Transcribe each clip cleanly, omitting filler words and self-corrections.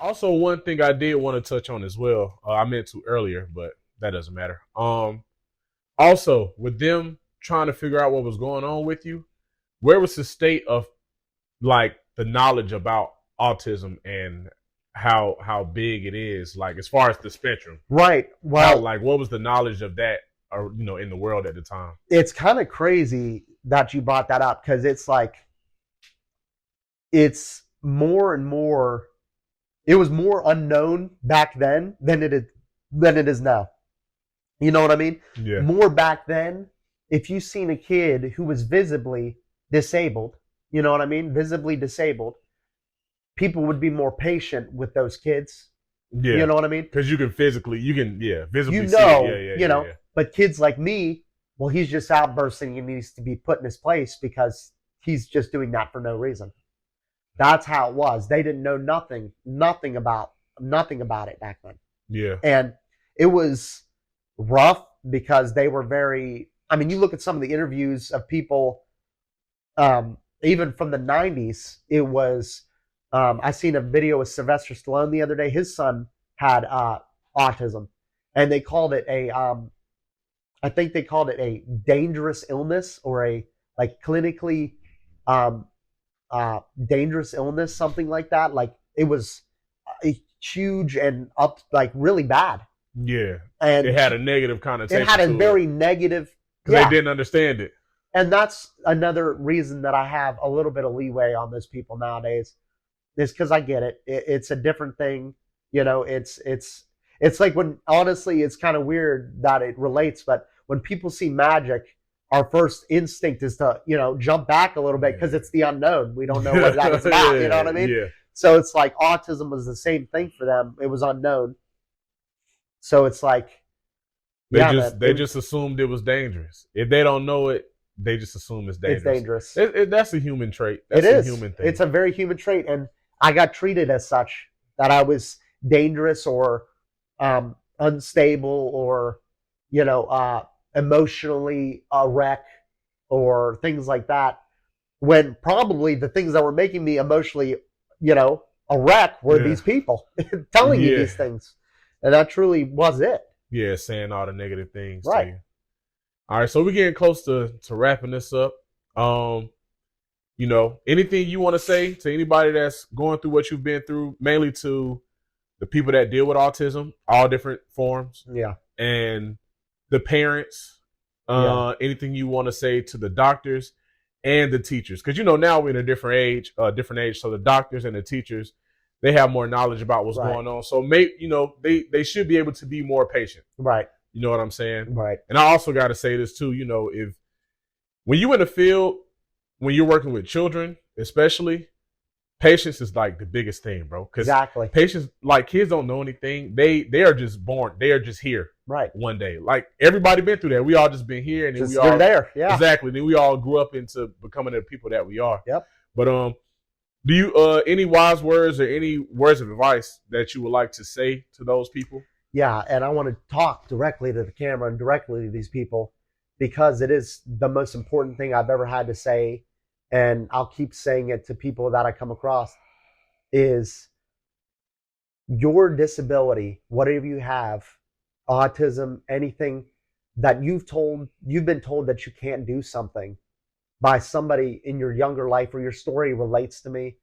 Also, one thing I did want to touch on as well, I meant to earlier, but that doesn't matter. Also, with them trying to figure out what was going on with you, where was the state of like the knowledge about autism and how big it is, like as far as the spectrum? Right. How Well, like what was the knowledge of that, or in the world at the time? it's kind of crazy that you brought that up because it's like it's more and more. It was more unknown back then than it is now. You know what I mean? Yeah, More back then, if you seen a kid who was visibly disabled, you know what I mean? Visibly disabled, people would be more patient with those kids. yeah, You know what I mean? because you can visibly You see it. know, Yeah, yeah, you yeah, know, yeah. but kids like me, well, he's just outbursting and needs to be put in his place because he's just doing that for no reason. That's how it was. They didn't know nothing about it back then. Yeah, And it was rough because they were very, I mean, you look at some of the interviews of people, even from the 90s, it was, I seen a video with Sylvester Stallone the other day. His son had autism, and they called it I think they called it a dangerous illness or a like clinically um, dangerous illness, something like that. Like it was a huge and up like really bad, yeah. It and had a negative it connotation had a to it very negative. because they Yeah, didn't understand it. and that's another reason that I have a little bit of leeway on those people nowadays is because I get it. It's a different thing. You know, it's like when honestly, it's kind of weird that it relates, but when people see magic, our first instinct is to jump back a little bit because it's the unknown. We don't know what that is about. You know what I mean? Yeah, So it's like autism was the same thing for them. It was unknown. So it's like, they yeah, just man, they just assumed it was dangerous. If they don't know it, they just assume it's it's dangerous. dangerous. That's a human trait. It That's a is. human thing. It's a very human trait, and I got treated as such that I was dangerous or unstable or emotionally a wreck or things like that. When probably the things that were making me emotionally, a wreck were Yeah. these people telling me Yeah. these things, and that truly was it. Yeah, saying all the negative things to Right. you. All right, so we're getting close to wrapping this up. Anything you want to say to anybody that's going through what you've been through, mainly to the people that deal with autism, all different forms, Yeah. and the parents. Yeah. Anything you want to say to the doctors and the teachers? Because now we're in a different age. So the doctors and the teachers, they have more knowledge about what's Right. going on. So they should be able to be more patient. Right. You know what I'm saying? Right. And I also got to say this too. If when you in the field, when you're working with children, especially, patience is like the biggest thing, bro. Because Exactly. patience, like kids don't know anything. They are just born. They are just here Right. one day. Like everybody been through that. We all just been here, and then Just we all you're there. Yeah. exactly. Then we all grew up into becoming the people that we are. Yep. But do you any wise words or any words of advice that you would like to say to those people? Yeah, and I want to talk directly to the camera and directly to these people because it is the most important thing I've ever had to say, and I'll keep saying it to people that I come across, is your disability, whatever you have, autism, anything that you've been told that you can't do something by somebody in your younger life or your story relates to me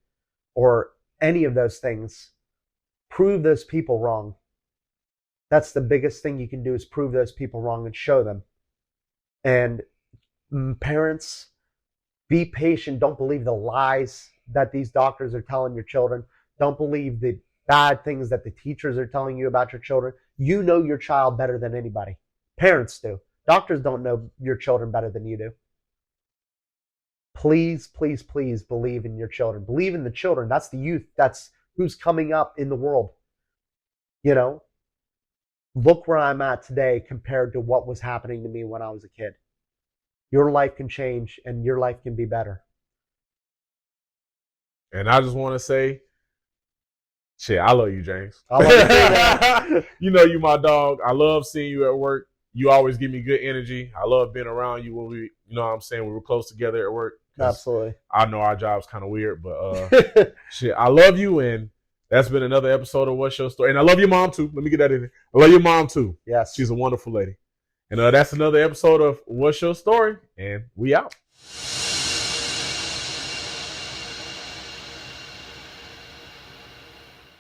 or any of those things, prove those people wrong. That's the biggest thing you can do is prove those people wrong and show them. And parents, be patient. Don't believe the lies that these doctors are telling your children. Don't believe the bad things that the teachers are telling you about your children. You know your child better than anybody. Parents do. Doctors don't know your children better than you do. Please, please, please believe in your children. Believe in the children. That's the youth. That's who's coming up in the world. Look where I'm at today compared to what was happening to me when I was a kid. Your life can change and your life can be better. And I just want to say, shit, I love you, James. I love you too, man. You my dog. I love seeing you at work. You always give me good energy. I love being around you when we, what I'm saying, we were close together at work. Absolutely. I know our job's kind of weird, but shit, I love you, and That's been another episode of What's Your Story. And I love your mom too. Let me get that in there. I love your mom too. Yes. She's a wonderful lady. And that's another episode of What's Your Story? And we out.